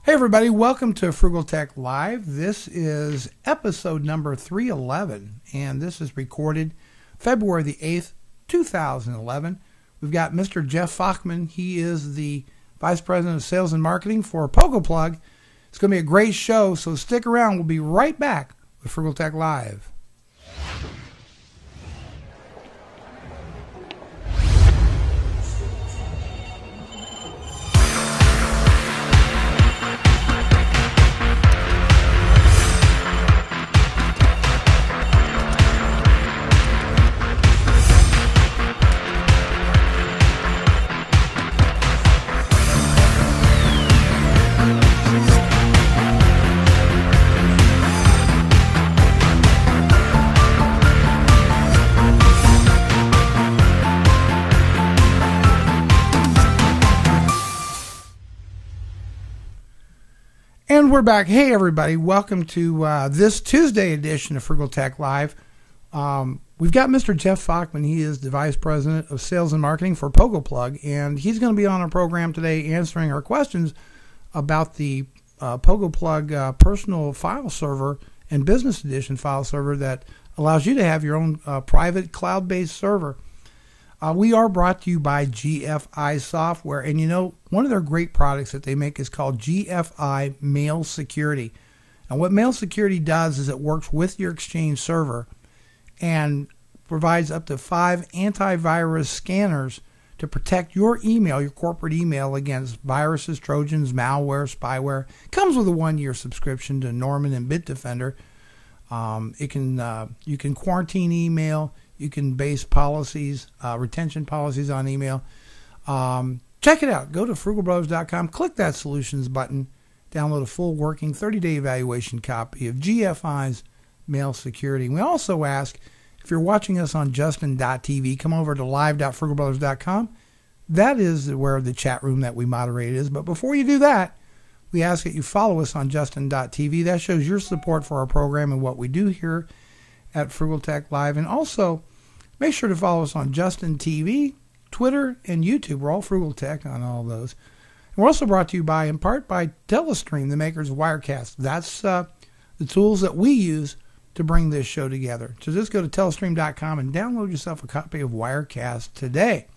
Hey everybody, welcome to Frugal Tech Live. This is episode number 311, and this is recorded February the 8th, 2011. We've got Mr. Jeff Fochtman. He is the Vice President of Sales and Marketing for Pogoplug. It's going to be a great show, so stick around. We'll be right back with Frugal Tech Live. And we're back. Hey, everybody. Welcome to this Tuesday edition of Frugal Tech Live. We've got Mr. Jeff Fochtman. He is the Vice President of Sales and Marketing for Pogoplug, and he's going to be on our program today answering our questions about the Pogoplug personal file server and business edition file server that allows you to have your own private cloud-based server. We are brought to you by GFI Software, and you know, one of their great products that they make is called GFI Mail Security. And what Mail Security does is it works with your Exchange server and provides up to 5 antivirus scanners to protect your email, your corporate email, against viruses, trojans, malware, spyware. It comes with a 1-year subscription to Norman and Bitdefender. You can quarantine email. You can base policies, retention policies on email. Check it out. Go to frugalbrothers.com, click that solutions button, download a full working 30-day evaluation copy of GFI's Mail Security. And we also ask, if you're watching us on justin.tv, come over to live.frugalbrothers.com. That is where the chat room that we moderate is. But before you do that, we ask that you follow us on justin.tv. That shows your support for our program and what we do here at Frugal Tech Live. And also, make sure to follow us on Justin TV, Twitter, and YouTube. We're all Frugal Tech on all of those. And we're also brought to you in part by Telestream, the makers of Wirecast. That's the tools that we use to bring this show together. So just go to telestream.com and download yourself a copy of Wirecast today.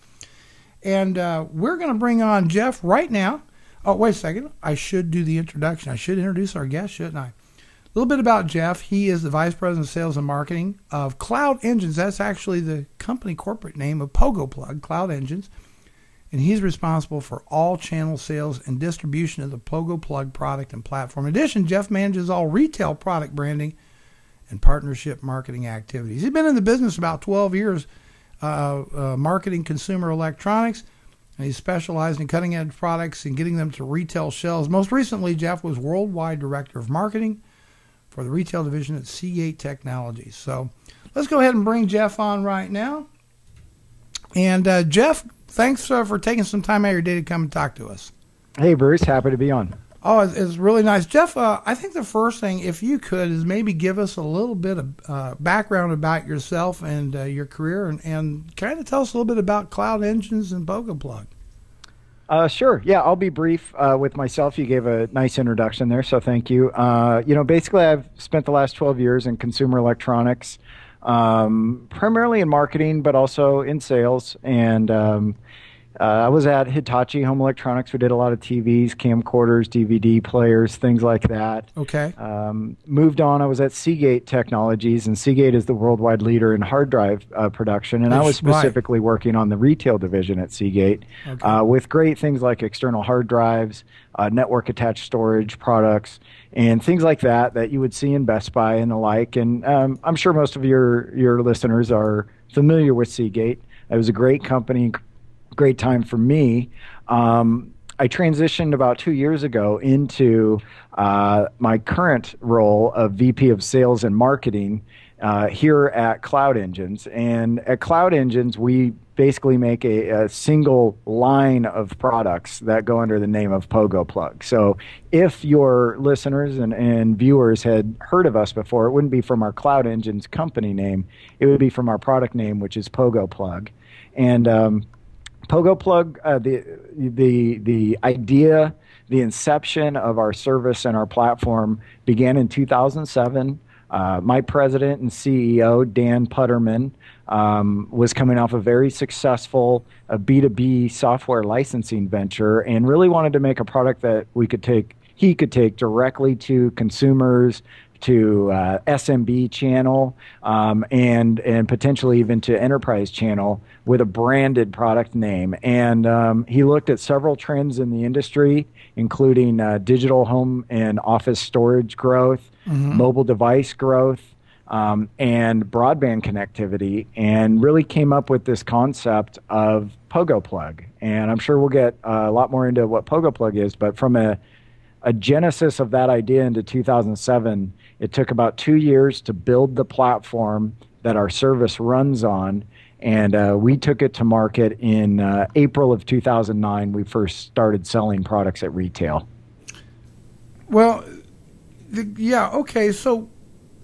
And we're going to bring on Jeff right now. Oh, wait a second. I should do the introduction. I should introduce our guest, shouldn't I? A little bit about Jeff. He is the Vice President of Sales and Marketing of Cloud Engines. That's actually the company corporate name of Pogoplug, Cloud Engines. And he's responsible for all channel sales and distribution of the Pogoplug product and platform. In addition, Jeff manages all retail product branding and partnership marketing activities. He's been in the business about 12 years, marketing consumer electronics, and he's specialized in cutting-edge products and getting them to retail shelves. Most recently, Jeff was Worldwide Director of Marketing for the retail division at Seagate Technologies. So let's go ahead and bring Jeff on right now. And Jeff, thanks for taking some time out of your day to come and talk to us. Hey, Bruce. Happy to be on. Oh, it's really nice. Jeff, I think the first thing, if you could, is maybe give us a little bit of background about yourself and your career and kind of tell us a little bit about Cloud Engines and Pogoplug. Sure. Yeah, I'll be brief with myself. You gave a nice introduction there, so thank you. Basically, I've spent the last 12 years in consumer electronics, primarily in marketing, but also in sales. And I was at Hitachi Home Electronics. We did a lot of TVs, camcorders, DVD players, things like that. Okay. Moved on. I was at Seagate Technologies, and Seagate is the worldwide leader in hard drive production. And I was specifically working on the retail division at Seagate, with great things like external hard drives, network-attached storage products, and things like that you would see in Best Buy and the like. And I'm sure most of your listeners are familiar with Seagate. It was a great company, great time for me. I transitioned about 2 years ago into my current role of VP of Sales and Marketing here at Cloud Engines. And at Cloud Engines, we basically make a single line of products that go under the name of Pogoplug. So if your listeners and viewers had heard of us before, it wouldn't be from our Cloud Engines company name. It would be from our product name, which is Pogoplug. And Pogoplug, the idea the inception of our service and our platform began in 2007. My president and CEO, Dan Putterman, was coming off a very successful B2B software licensing venture and really wanted to make a product that he could take directly to consumers, to SMB channel, and potentially even to enterprise channel with a branded product name. And he looked at several trends in the industry, including digital home and office storage growth, mobile device growth, and broadband connectivity, and really came up with this concept of Pogoplug. And I'm sure we'll get a lot more into what Pogoplug is, but from a genesis of that idea into 2007, it took about 2 years to build the platform that our service runs on, and we took it to market in April of 2009. We first started selling products at retail. Well, yeah, okay. So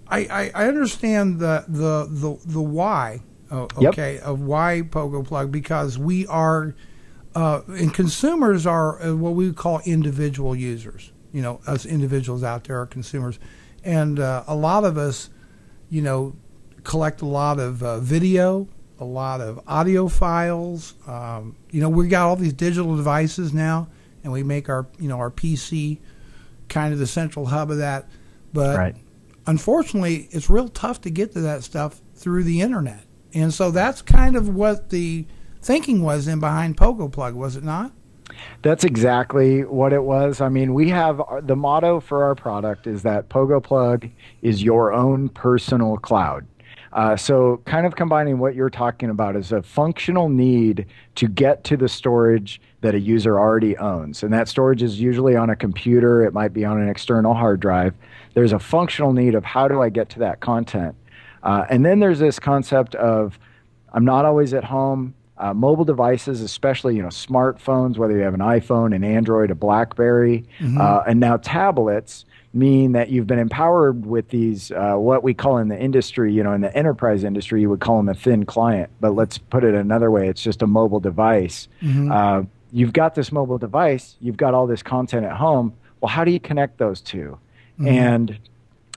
I understand the why. Okay, of why Pogoplug, because we are and consumers are what we would call individual users. You know, us individuals out there are consumers, and a lot of us, you know, collect a lot of video, a lot of audio files. You know, we got all these digital devices now, and we make our our PC kind of the central hub of that. But unfortunately, it's real tough to get to that stuff through the internet, and so that's kind of what the thinking was in behind Pogoplug, was it not? That's exactly what it was. I mean, we have the motto for our product is that Pogoplug is your own personal cloud. So kind of combining what you're talking about is a functional need to get to the storage that a user already owns. And that storage is usually on a computer. It might be on an external hard drive. There's a functional need of how do I get to that content? And then there's this concept of I'm not always at home. Mobile devices, especially smartphones, whether you have an iPhone, an Android, a BlackBerry, and now tablets, mean that you've been empowered with these what we call in the industry, in the enterprise industry, you would call them a thin client. But let's put it another way: it's just a mobile device. You've got this mobile device, you've got all this content at home. Well, how do you connect those two? And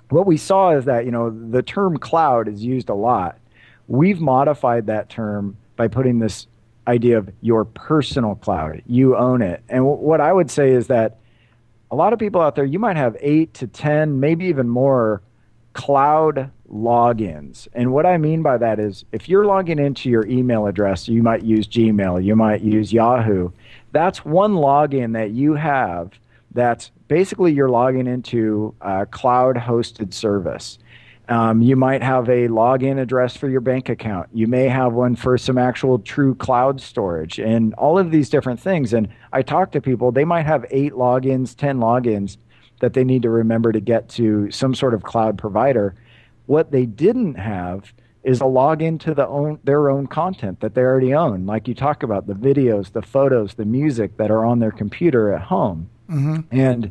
what we saw is that the term cloud is used a lot. We've modified that term by putting this idea of your personal cloud. You own it. And what I would say is that a lot of people out there, you might have 8 to 10, maybe even more cloud logins. And what I mean by that is if you're logging into your email address, you might use Gmail, you might use Yahoo. That's one login that you have that's basically you're logging into a cloud-hosted service. You might have a login address for your bank account. You may have one for some actual true cloud storage and all of these different things. And I talk to people, they might have 8 logins, 10 logins that they need to remember to get to some sort of cloud provider. What they didn't have is a login to their own content that they already own. Like you talk about the videos, the photos, the music that are on their computer at home. And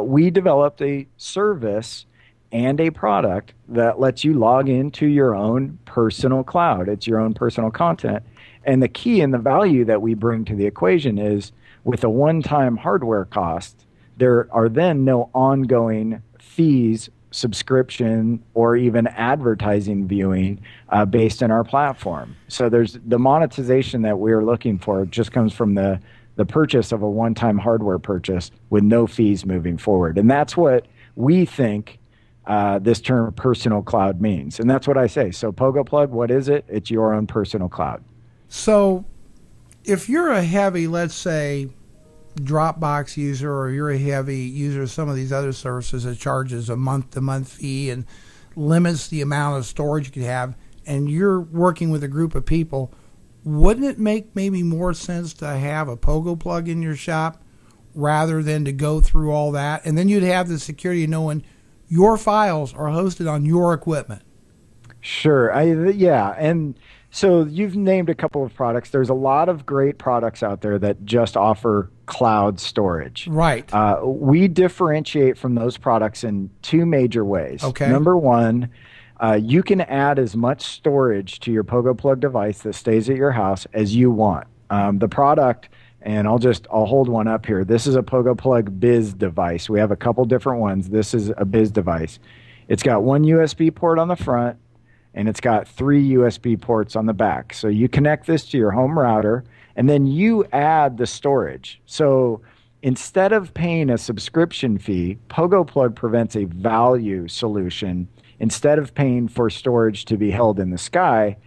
we developed a service and a product that lets you log into your own personal cloud. It's your own personal content. And the key and the value that we bring to the equation is with a one-time hardware cost, there are then no ongoing fees, subscription, or even advertising viewing based in our platform. So there's the monetization that we're looking for just comes from the purchase of a one-time hardware purchase with no fees moving forward. And that's what we think this term personal cloud means. And that's what I say. So Pogoplug, what is it? It's your own personal cloud. So if you're a heavy, let's say, Dropbox user, or you're a heavy user of some of these other services that charges a month-to-month fee and limits the amount of storage you can have, and you're working with a group of people, wouldn't it make maybe more sense to have a Pogoplug in your shop rather than to go through all that? And then you'd have the security of knowing your files are hosted on your equipment. Sure. Yeah. And so you've named a couple of products. There's a lot of great products out there that just offer cloud storage. Right. We differentiate from those products in 2 major ways. Okay. Number one, you can add as much storage to your Pogoplug device that stays at your house as you want. The product and I'll hold one up here. This is a Pogoplug Biz device. We have a couple different ones. This is a Biz device. It's got one USB port on the front, and it's got 3 USB ports on the back. So you connect this to your home router, and then you add the storage. So instead of paying a subscription fee, Pogoplug presents a value solution instead of paying for storage to be held in the sky.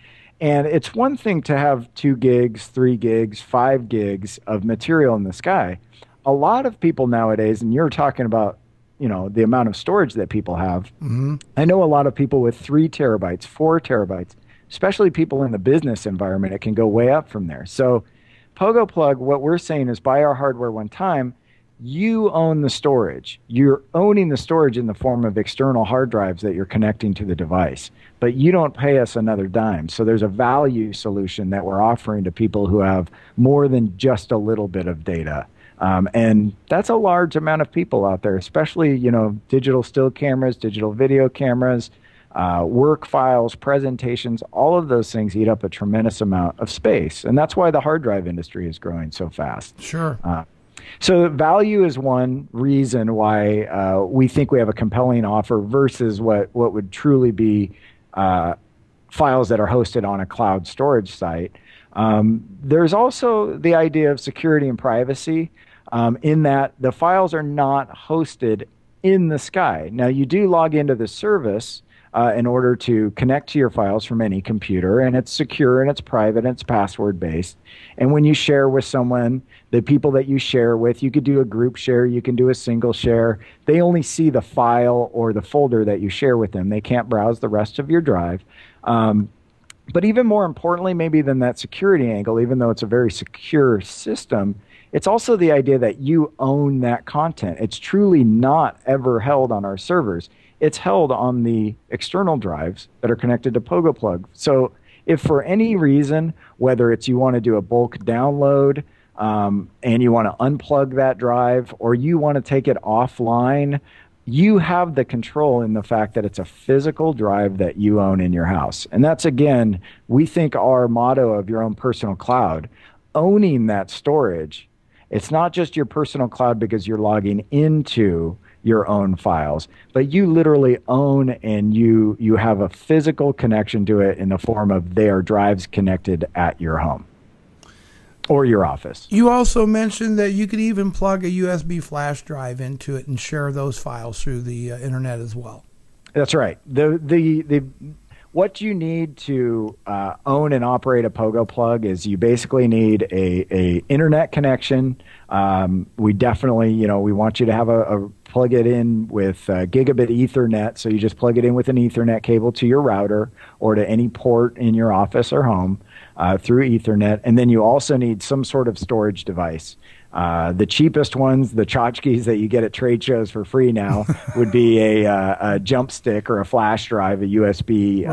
And it's one thing to have 2 gigs, 3 gigs, 5 gigs of material in the sky. A lot of people nowadays, and you're talking about, the amount of storage that people have. Mm-hmm. I know a lot of people with 3 terabytes, 4 terabytes, especially people in the business environment. It can go way up from there. So Pogoplug, what we're saying is buy our hardware one time. You own the storage. You're owning the storage in the form of external hard drives that you're connecting to the device, but you don't pay us another dime. So there's a value solution that we're offering to people who have more than just a little bit of data. And that's a large amount of people out there, especially, digital still cameras, digital video cameras, work files, presentations, all of those things eat up a tremendous amount of space. And that's why the hard drive industry is growing so fast. Sure. So value is one reason why we think we have a compelling offer versus what would truly be files that are hosted on a cloud storage site. There's also the idea of security and privacy in that the files are not hosted in the sky. Now, you do log into the service in order to connect to your files from any computer, and it's secure and it's private and it's password based. And when you share with someone, the people that you share with, you could do a group share, you can do a single share. They only see the file or the folder that you share with them. They can't browse the rest of your drive. But even more importantly, maybe than that security angle, even though it's a very secure system, it's also the idea that you own that content. It's truly not ever held on our servers. It's held on the external drives that are connected to Pogoplug. So if for any reason, whether it's you want to do a bulk download and you want to unplug that drive, or you want to take it offline, you have the control in the fact that it's a physical drive that you own in your house. And that's, again, we think our motto of your own personal cloud, owning that storage. It's not just your personal cloud because you're logging into your own files, but you literally own and you have a physical connection to it in the form of their drives connected at your home or your office. You also mentioned that you could even plug a USB flash drive into it and share those files through the internet as well. That's right. What you need to own and operate a Pogoplug is you basically need a internet connection. We definitely, we want you to have plug it in with gigabit Ethernet. So you just plug it in with an Ethernet cable to your router or to any port in your office or home through Ethernet. And then you also need some sort of storage device. The cheapest ones, the tchotchkes that you get at trade shows for free now, would be a jump stick or a flash drive, a USB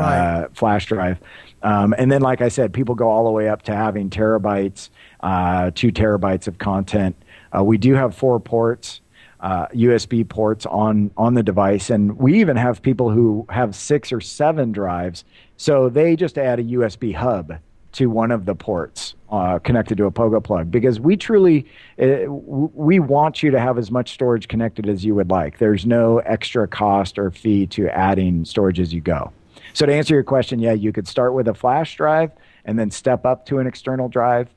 flash drive. And then, like I said, people go all the way up to having terabytes, 2 terabytes of content. We do have 4 ports, USB ports on the device. And we even have people who have 6 or 7 drives. So they just add a USB hub to one of the ports connected to a Pogoplug, because we truly, we want you to have as much storage connected as you would like. There's no extra cost or fee to adding storage as you go. So to answer your question, yeah, you could start with a flash drive and then step up to an external drive.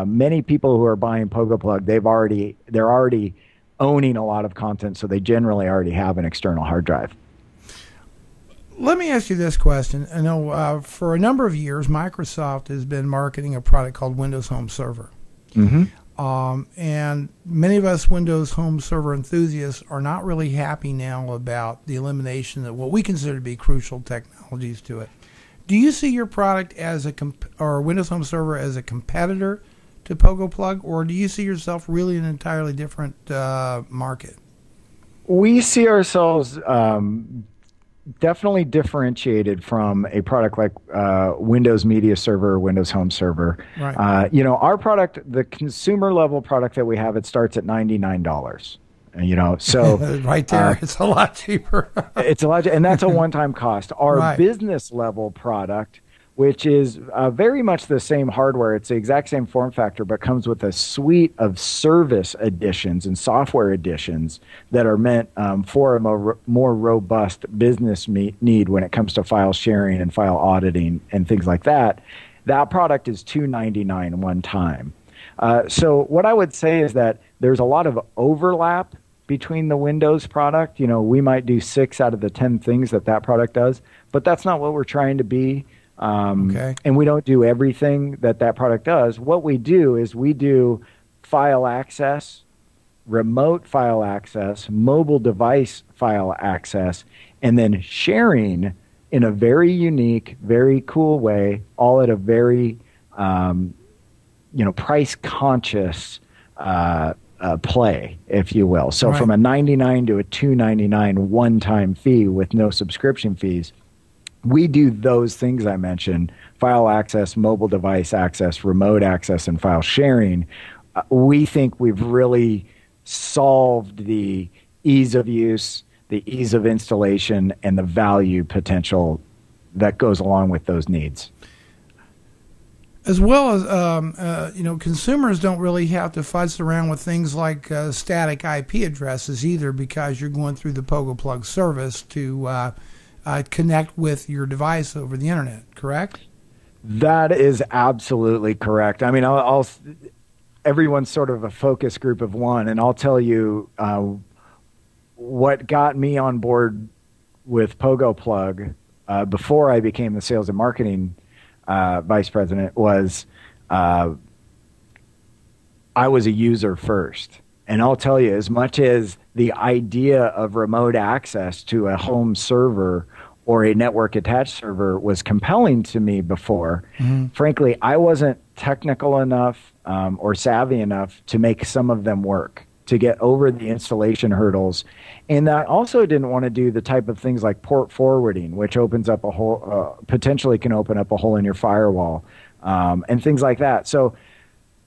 Many people who are buying Pogoplug, they're already owning a lot of content, so they generally already have an external hard drive. Let me ask you this question. I know for a number of years, Microsoft has been marketing a product called Windows Home Server. Mm-hmm. And many of us Windows Home Server enthusiasts are not really happy now about the elimination of what we consider to be crucial technologies to it. Do you see your product as or Windows Home Server as a competitor to Pogoplug, or do you see yourself really in an entirely different market? We see ourselves definitely differentiated from a product like Windows Media Server or Windows Home Server. Right. Our product, the consumer level product that we have, it starts at $99. So right there, it's a lot cheaper. It's a lot, and that's a one-time cost. Our business level product, which is very much the same hardware. It's the exact same form factor, but comes with a suite of service editions and software editions that are meant for a more robust business need when it comes to file sharing and file auditing and things like that. That product is $299 one time. So what I would say is that there's a lot of overlap between the Windows product. We might do 6 out of the 10 things that product does, but that's not what we're trying to be. Okay. And we don't do everything that product does. What we do is we do file access, remote file access, mobile device file access, and then sharing in a very unique, very cool way, all at a very, price conscious play, if you will. So right. From a $99 to a $299 one-time fee with no subscription fees, we do those things I mentioned: file access, mobile device access, remote access, and file sharing. We think we've really solved the ease of use, the ease of installation, and the value potential that goes along with those needs. As well as, consumers don't really have to fudge around with things like static IP addresses either, because you're going through the Pogoplug service to connect with your device over the internet, correct? That is absolutely correct. I mean, everyone's sort of a focus group of one, and I'll tell you what got me on board with Pogoplug before I became the sales and marketing vice president was I was a user first. And I'll tell you, as much as the idea of remote access to a home server or a network attached server was compelling to me before, frankly, I wasn't technical enough or savvy enough to make some of them work, to get over the installation hurdles. And I also didn't want to do the type of things like port forwarding, which opens up a hole, potentially can open up a hole in your firewall, and things like that. So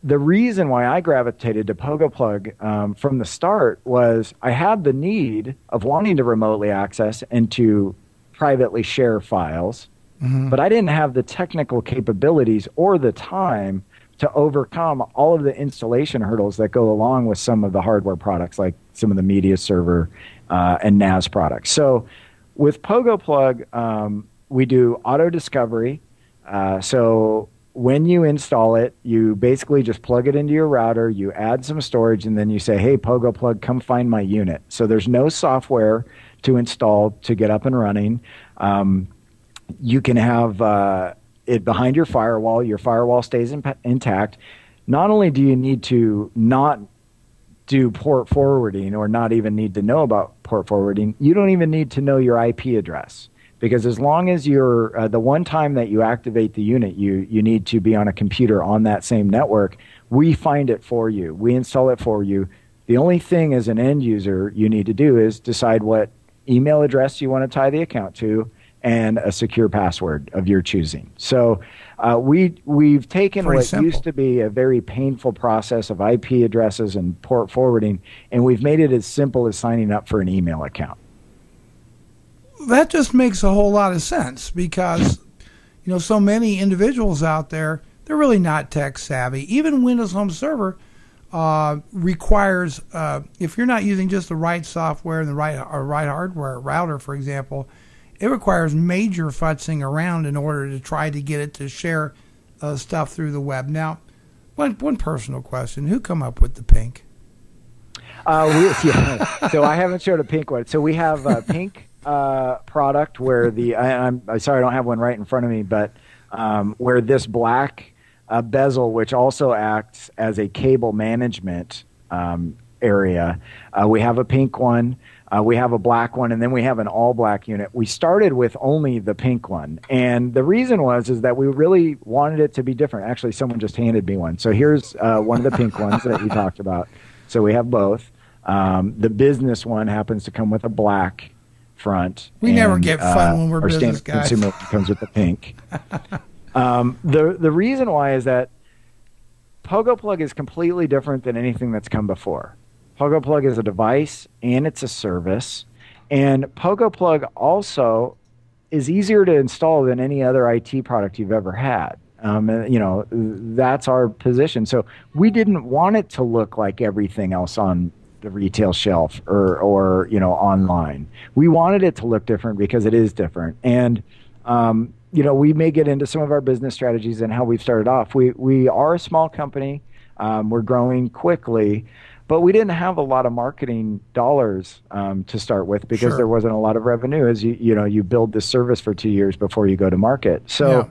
the reason why I gravitated to Pogoplug from the start was I had the need of wanting to remotely access and to privately share files, but I didn't have the technical capabilities or the time to overcome all of the installation hurdles that go along with some of the hardware products, like some of the media server and NAS products. So with Pogoplug, we do auto discovery. So when you install it, you basically just plug it into your router, you add some storage, and then you say, hey, Pogoplug, come find my unit. So there's no software to install to get up and running. You can have it behind your firewall stays intact. Not only do you need to not do port forwarding or not even need to know about port forwarding, you don't even need to know your IP address. Because as long as you're, the one time that you activate the unit, you need to be on a computer on that same network. We find it for you. We install it for you. The only thing as an end user you need to do is decide what email address you want to tie the account to and a secure password of your choosing. So we've taken Pretty what simple. used to be a very painful process of IP addresses and port forwarding, and we've made it as simple as signing up for an email account. That just makes a whole lot of sense because, so many individuals out there, they're really not tech savvy. Even Windows Home Server requires, if you're not using just the right software and the right hardware, router, for example, it requires major futzing around in order to try to get it to share stuff through the web. Now, one personal question: who come up with the pink? So I haven't showed a pink one. So we have a pink product where I'm sorry I don't have one right in front of me, but where this black bezel, which also acts as a cable management area, we have a pink one. We have a black one, and then we have an all-black unit. We started with only the pink one, and the reason is that we really wanted it to be different. Actually, someone just handed me one. So here's one of the pink ones that you talked about. So we have both. The business one happens to come with a black front. We never get fun when we're business guys. Our standard consumer comes with the pink. The reason why is that Pogoplug is completely different than anything that's come before. Pogoplug is a device and it's a service, and Pogoplug also is easier to install than any other IT product you've ever had. That's our position. So we didn't want it to look like everything else on the retail shelf or online. We wanted it to look different because it is different. And, we may get into some of our business strategies and how we've started off. We are a small company. We're growing quickly, but we didn't have a lot of marketing dollars to start with because there wasn't a lot of revenue as you build this service for 2 years before you go to market. So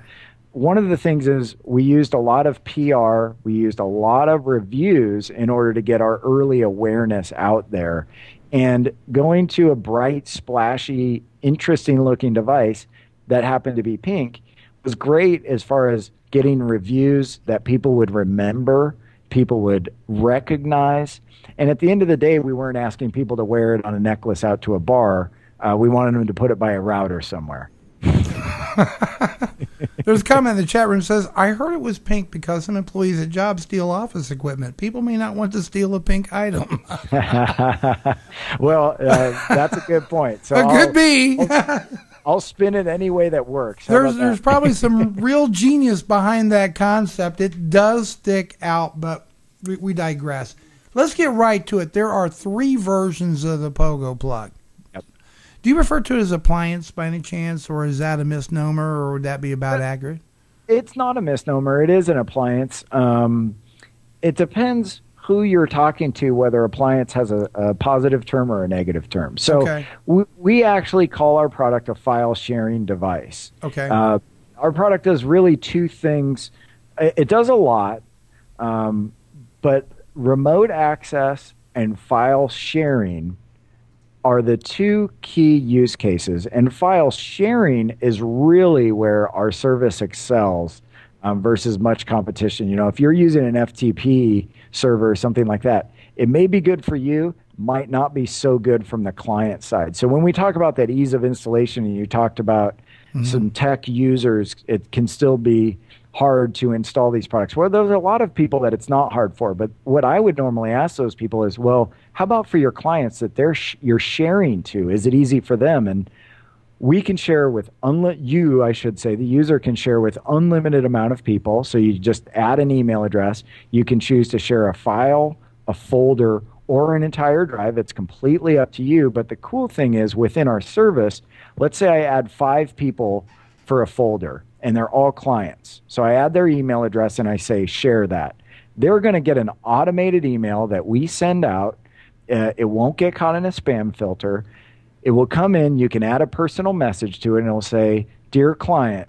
one of the things is we used a lot of PR, we used a lot of reviews in order to get our early awareness out there. And going to a bright, splashy, interesting looking device that happened to be pink was great as far as getting reviews that people would remember, people would recognize. And at the end of the day, we weren't asking people to wear it on a necklace out to a bar. We wanted them to put it by a router somewhere. There's a comment in the chat room that says, I heard it was pink because some employees at jobs steal office equipment. People may not want to steal a pink item. Well, that's a good point. So it could be. I'll spin it any way that works. There's probably some real genius behind that concept. It does stick out, but we digress. Let's get right to it. There are 3 versions of the Pogoplug. Do you refer to it as appliance by any chance, or is that a misnomer, or would that be about accurate? It's not a misnomer. It is an appliance. It depends who you're talking to, whether appliance has a positive term or a negative term. So we actually call our product a file sharing device. Okay. Our product does really 2 things. It does a lot, but remote access and file sharing are the 2 key use cases. And file sharing is really where our service excels versus much competition. If you're using an FTP server or something like that, it may be good for you, might not be so good from the client side. So when we talk about that ease of installation, and you talked about some tech users, it can still be hard to install these products. Well, there's a lot of people that it's not hard for, but what I would normally ask those people is, well, how about for your clients that you're sharing to? Is it easy for them? And we can share with the user can share with unlimited amount of people. So you just add an email address. You can choose to share a file, a folder, or an entire drive. It's completely up to you. But the cool thing is within our service, let's say I add 5 people for a folder, and they're all clients. So I add their email address and I say, share that. They're going to get an automated email that we send out. It won't get caught in a spam filter. It will come in. You can add a personal message to it, and it'll say, dear client,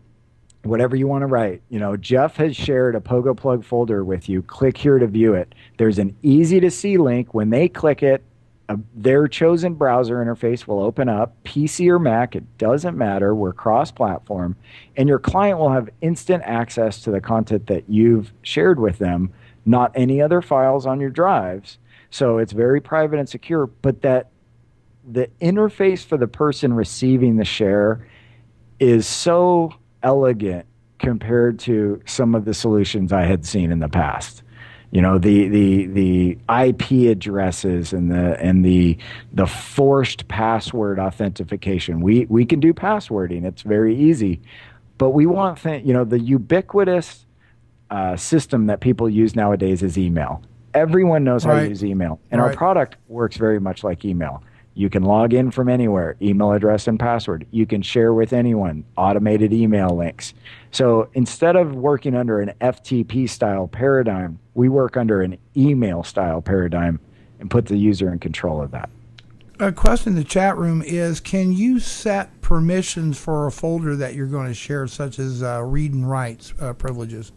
whatever you want to write. Jeff has shared a Pogoplug folder with you. Click here to view it. There's an easy to see link. When they click it, their chosen browser interface will open up, PC or Mac, it doesn't matter, we're cross-platform, and your client will have instant access to the content that you've shared with them, not any other files on your drives. So it's very private and secure, but that the interface for the person receiving the share is so elegant compared to some of the solutions I had seen in the past. The IP addresses and the forced password authentication. We can do passwording. It's very easy. But we want the ubiquitous system that people use nowadays is email. Everyone knows how to use email. And our product works very much like email. You can log in from anywhere, email address and password. You can share with anyone, automated email links. So instead of working under an FTP style paradigm, we work under an email style paradigm and put the user in control of that. A question in the chat room is, can you set permissions for a folder that you're going to share, such as read and write privileges?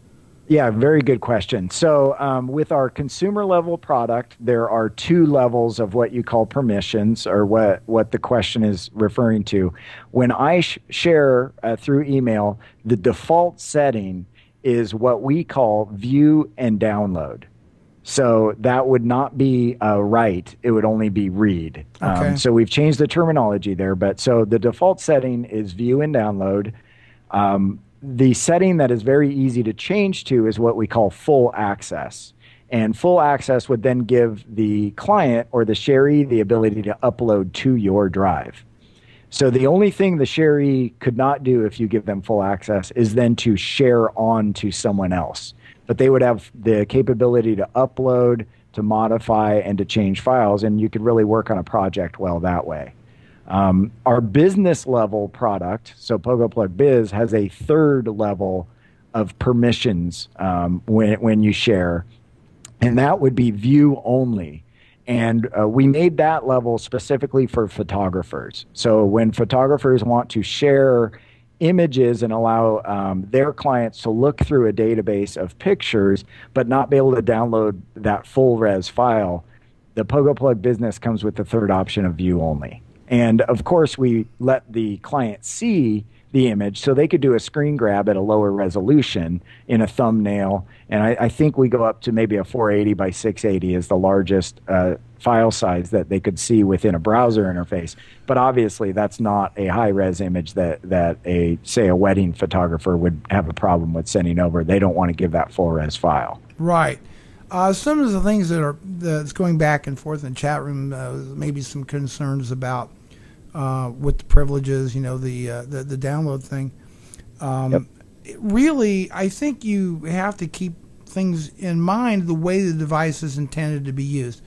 Yeah, very good question. So with our consumer level product, there are 2 levels of what you call permissions, or what the question is referring to. When I share through email, the default setting is what we call view and download. So that would not be write, it would only be read. Okay. So we've changed the terminology there, but so the default setting is view and download. The setting that is very easy to change to is what we call full access. And full access would then give the client or the sharee the ability to upload to your drive. So the only thing the sharee could not do if you give them full access is then to share on to someone else. But they would have the capability to upload, to modify, and to change files, and you could really work on a project well that way. Our business level product, so Pogoplug Biz, has a third level of permissions when you share, and that would be view only. And we made that level specifically for photographers. So when photographers want to share images and allow their clients to look through a database of pictures, but not be able to download that full res file, the Pogoplug Business comes with the third option of view only. And of course, we let the client see the image so they could do a screen grab at a lower resolution in a thumbnail. And I think we go up to maybe a 480 by 680 is the largest file size that they could see within a browser interface. But obviously, that's not a high-res image that say a wedding photographer would have a problem with sending over. They don't want to give that full-res file. Right. Some of the things that's going back and forth in the chat room, maybe some concerns about with the privileges, the download thing. Yep. Really, I think you have to keep things in mind the way the device is intended to be used.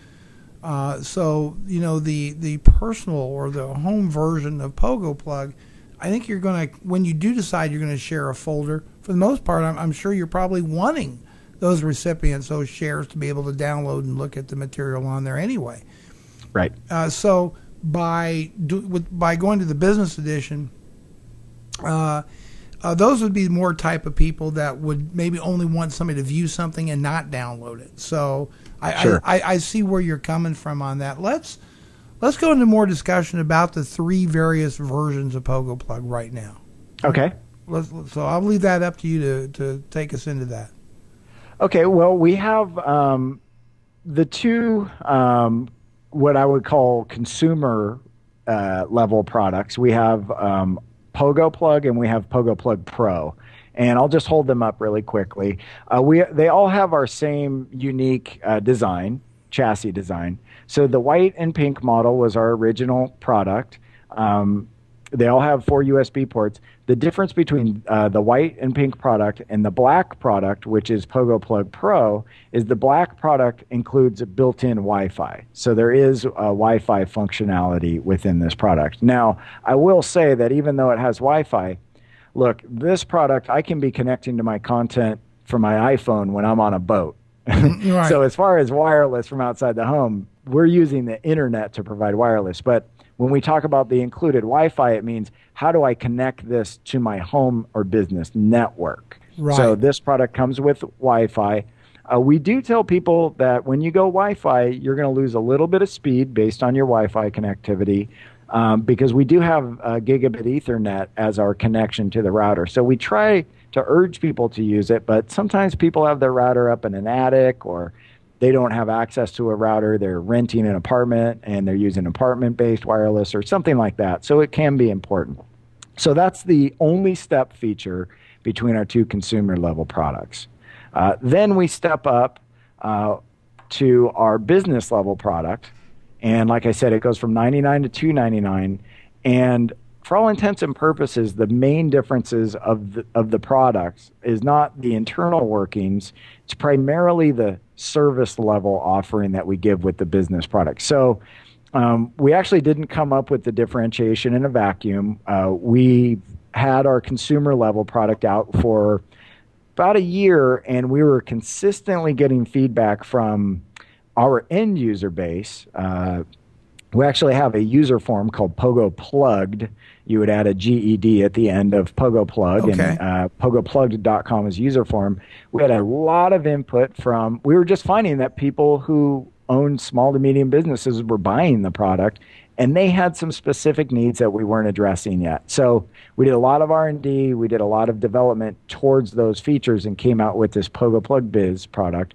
So, the personal or the home version of Pogoplug, I think you're going to, when you do decide you're going to share a folder, for the most part, I'm sure you're probably wanting those recipients, those shares, to be able to download and look at the material on there anyway. Right. So by going to the business edition, those would be more type of people that would maybe only want somebody to view something and not download it. So I see where you're coming from on that. Let's go into more discussion about the three various versions of Pogoplug right now. Okay. So I'll leave that up to you to take us into that. Okay, well, we have the two, what I would call consumer level products. We have Pogoplug and we have Pogoplug Pro. And I'll just hold them up really quickly. They all have our same unique design, chassis design. So the white and pink model was our original product. They all have 4 USB ports. The difference between the white and pink product and the black product, which is Pogoplug Pro, is the black product includes a built-in Wi-Fi. So there is Wi-Fi functionality within this product. Now, I will say that even though it has Wi-Fi, look, this product, I can be connecting to my content from my iPhone when I'm on a boat. Right. So as far as wireless from outside the home, we're using the internet to provide wireless. But when we talk about the included Wi-Fi, it means how do I connect this to my home or business network? Right. So this product comes with Wi-Fi. We do tell people that when you go Wi-Fi, you're going to lose a little bit of speed based on your Wi-Fi connectivity because we do have gigabit Ethernet as our connection to the router. So we try to urge people to use it, but sometimes people have their router up in an attic or they don't have access to a router, they're renting an apartment and they're using apartment-based wireless or something like that. So it can be important. So that's the only step feature between our two consumer level products. Then we step up to our business level product. And like I said, it goes from $99 to $299. And for all intents and purposes, the main differences of the products is not the internal workings. It's primarily the service level offering that we give with the business product. So we actually didn't come up with the differentiation in a vacuum. We had our consumer level product out for about a year, and we were consistently getting feedback from our end user base. We actually have a user form called Pogoplugged. You would add a GED at the end of Pogoplug, okay. And Pogoplugged.com is user form. We had a lot of input from, we were just finding that people who own small to medium businesses were buying the product, and they had some specific needs that we weren't addressing yet. So we did a lot of R&D, we did a lot of development towards those features and came out with this Pogoplug Biz product.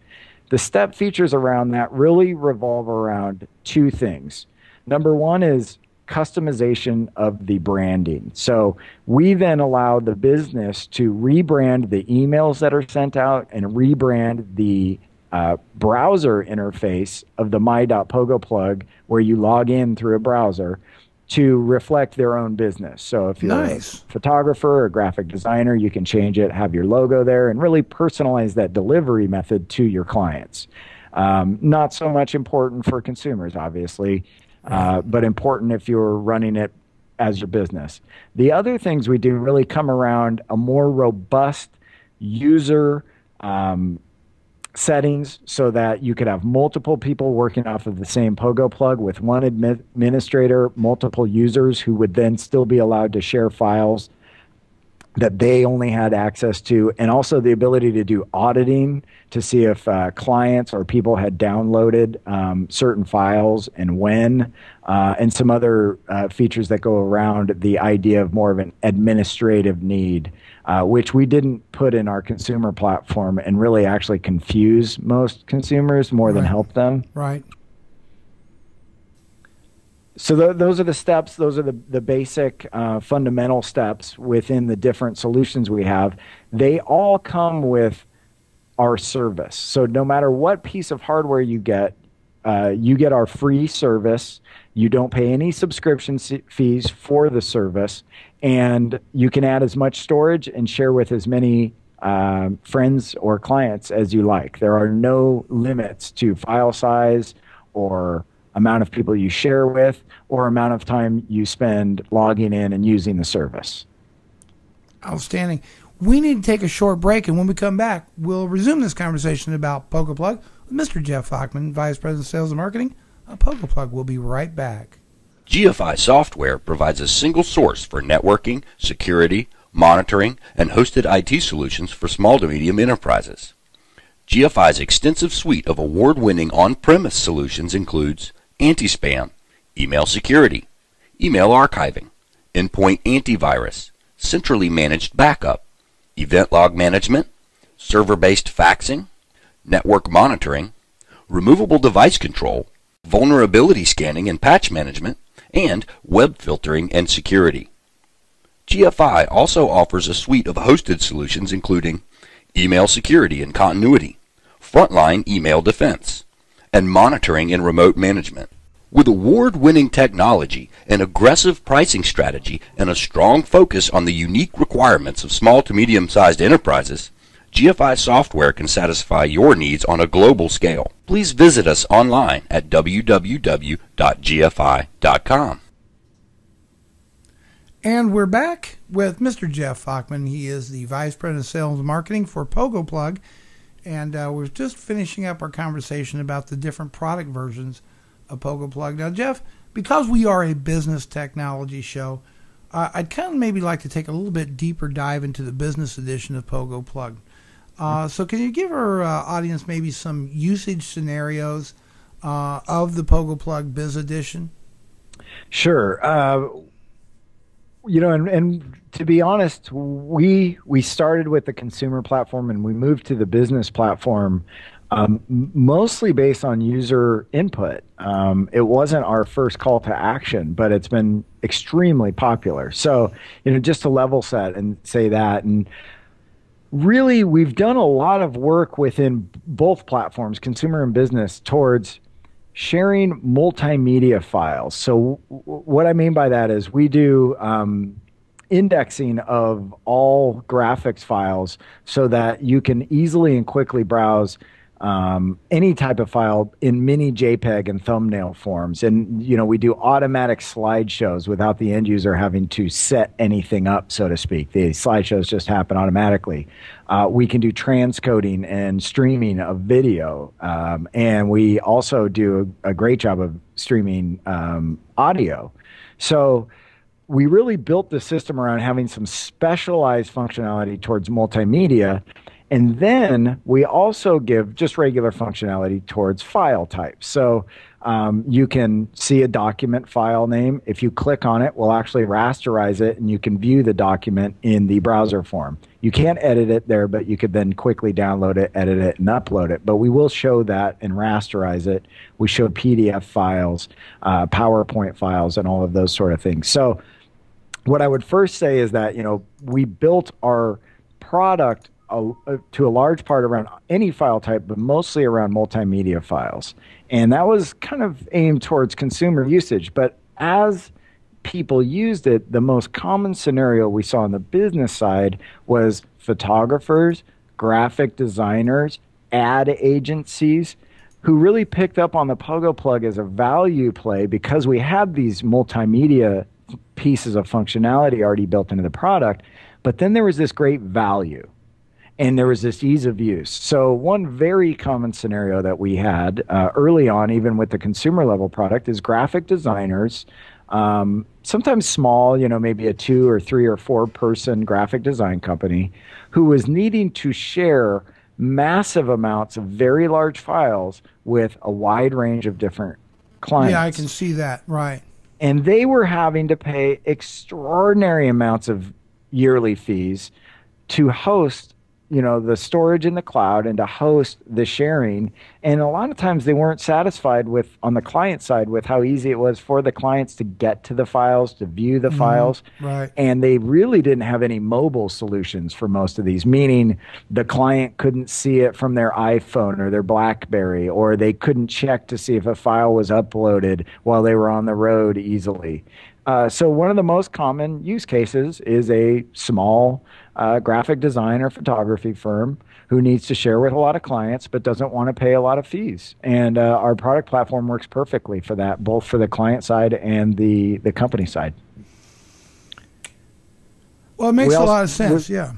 The step features around that really revolve around two things. Number one is customization of the branding. So we then allow the business to rebrand the emails that are sent out and rebrand the browser interface of the my.pogoplug where you log in through a browser. to reflect their own business. So if you're a photographer or graphic designer, you can change it, have your logo there, and really personalize that delivery method to your clients. Not so much important for consumers, obviously, but important if you're running it as your business. The other things we do really come around a more robust user settings, so that you could have multiple people working off of the same Pogoplug with one administrator, multiple users who would then still be allowed to share files that they only had access to, and also the ability to do auditing to see if clients or people had downloaded certain files and when, and some other features that go around the idea of more of an administrative need, which we didn't put in our consumer platform and really actually confuse most consumers more than help them. Right. So those are the steps. Those are the basic fundamental steps within the different solutions we have. They all come with our service. So no matter what piece of hardware you get our free service. You don't pay any subscription fees for the service, and you can add as much storage and share with as many friends or clients as you like. There are no limits to file size or amount of people you share with, or amount of time you spend logging in and using the service. Outstanding. We need to take a short break, and when we come back, we'll resume this conversation about Pogoplug with Mr. Jeff Fochtman, Vice President of Sales and Marketing of Pogoplug. We'll be right back. GFI software provides a single source for networking, security, monitoring, and hosted IT solutions for small to medium enterprises. GFI's extensive suite of award-winning on-premise solutions includes anti-spam, email security, email archiving, endpoint antivirus, centrally managed backup, event log management, server-based faxing, network monitoring, removable device control, vulnerability scanning and patch management, and web filtering and security. GFI also offers a suite of hosted solutions including email security and continuity, frontline email defense, and monitoring and remote management. With award-winning technology, an aggressive pricing strategy, and a strong focus on the unique requirements of small to medium-sized enterprises, GFI software can satisfy your needs on a global scale. Please visit us online at www.gfi.com. And we're back with Mr. Jeff Fochtman. He is the Vice President of Sales and Marketing for Pogoplug. And we're just finishing up our conversation about the different product versions of Pogoplug. Now, Jeff, because we are a business technology show, I'd kind of maybe like to take a little bit deeper dive into the business edition of Pogoplug. So can you give our audience maybe some usage scenarios of the Pogoplug Biz Edition? Sure. And to be honest, we started with the consumer platform and we moved to the business platform mostly based on user input. It wasn't our first call to action, but it's been extremely popular. So, just to level set and say that, and really we've done a lot of work within both platforms, consumer and business, towards sharing multimedia files. So what I mean by that is we do indexing of all graphics files so that you can easily and quickly browse any type of file in mini JPEG and thumbnail forms. And, we do automatic slideshows without the end user having to set anything up, so to speak. The slideshows just happen automatically. We can do transcoding and streaming of video. And we also do a great job of streaming audio. So we really built the system around having some specialized functionality towards multimedia. And then we also give just regular functionality towards file types. So you can see a document file name. If you click on it, we'll actually rasterize it, and you can view the document in the browser form. You can't edit it there, but you could then quickly download it, edit it, and upload it. But we will show that and rasterize it. We show PDF files, PowerPoint files, and all of those sort of things. So what I would first say is that, we built our product to a large part around any file type, but mostly around multimedia files. And that was kind of aimed towards consumer usage. But as people used it, the most common scenario we saw on the business side was photographers, graphic designers, ad agencies who really picked up on the Pogoplug as a value play because we had these multimedia pieces of functionality already built into the product. But then there was this great value and there was this ease of use. So one very common scenario that we had early on, even with the consumer level product, is graphic designers, sometimes small, maybe a 2 or 3 or 4 person graphic design company who was needing to share massive amounts of very large files with a wide range of different clients. Yeah, I can see that. Right. And they were having to pay extraordinary amounts of yearly fees to host, the storage in the cloud and to host the sharing. And a lot of times they weren't satisfied with, on the client side, with how easy it was for the clients to get to the files, to view the files. Right. And they really didn't have any mobile solutions for most of these, meaning the client couldn't see it from their iPhone or their BlackBerry, or they couldn't check to see if a file was uploaded while they were on the road easily. So one of the most common use cases is a small graphic design or photography firm who needs to share with a lot of clients but doesn't want to pay a lot of fees. And our product platform works perfectly for that, both for the client side and the company side. Well, it makes a lot of sense, yeah.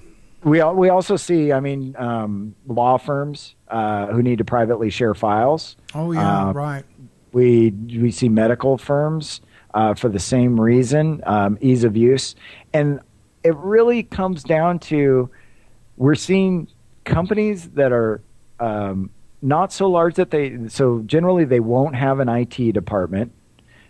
We also see, law firms who need to privately share files. Oh, yeah, right. We see medical firms for the same reason, ease of use. And it really comes down to, we're seeing companies that are not so large so generally they won't have an IT department.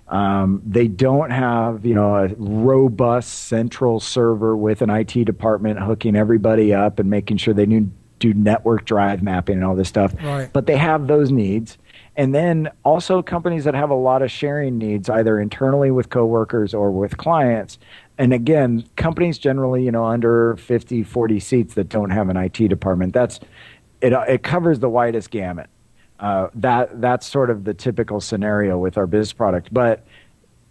They don't have, a robust central server with an IT department hooking everybody up and making sure they do network drive mapping and all this stuff. Right. But they have those needs. And then also companies that have a lot of sharing needs, either internally with coworkers or with clients. And again, companies generally, under 50, 40 seats that don't have an IT department. It covers the widest gamut. That's sort of the typical scenario with our business product. But